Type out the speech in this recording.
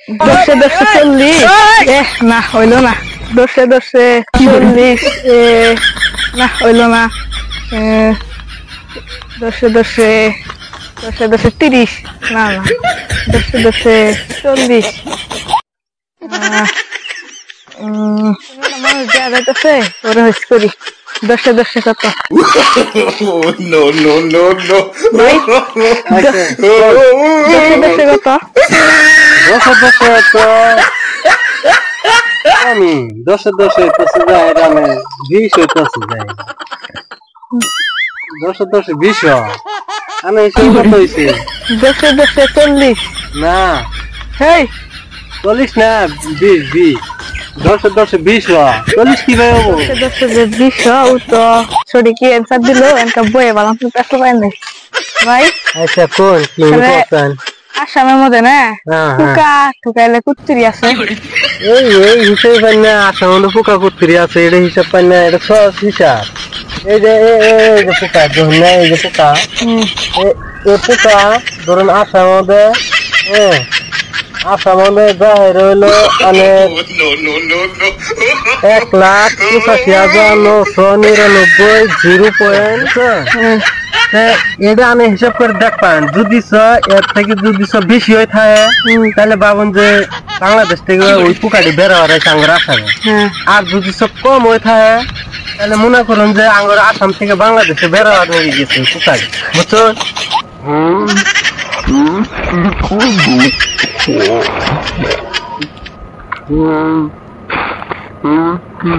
দশে দশে 40 না হইলো না। দশে দশে 40 না হইলো না। দশে দশে 30 না না। দশে দশে 40 মানুষ যা যাইতেছে ওরা হইস করি। দশে দশে কত ভাই? দশে দশে কত? দশে দশে তো আমি দশে দশে হইতেছে যায় রানে 20 হইতেছে যায়। দশে দশে 20 আমি এসে কত হইছে? দশে দশে 40 না হেই 40 না 20 দশে দশে 20 40 কি ভাই হবো? দশে দশে 20 ও তো সরি কি অ্যান্সার দিলো এনকা বইয়ে বালাম তো আসলে পাই নাই ভাই। আচ্ছা কোন কি বলছেন? আসামের মধ্যে না ফুকা ঠুকাইলে কুত্তিরি আছে। এই হিসাব পাই না আসামে ফুকা কুত্তিরি আছে এটা হিসাব পাই না এটা সহজ হিসাব। এই যে পোকা যখন না এই যে পোকা এই পোকা ধরুন আসামে আসামে বাহির হইলো অনেক 1,85,999 এটা আমি হিসাব করে দেখবেন যদি এর থেকে যদি বেশি হয়ে থাকে তাহলে ভাবুন যে বাংলাদেশ থেকে ওই পোকাটি বের হওয়ার আঙ্গুর আসামে। আর যদি কম হয়ে থাকে তাহলে মনে করুন যে আঙ্গুর আসাম থেকে বাংলাদেশে বের হওয়ার হয়ে গেছে পোকাটি বুঝছো।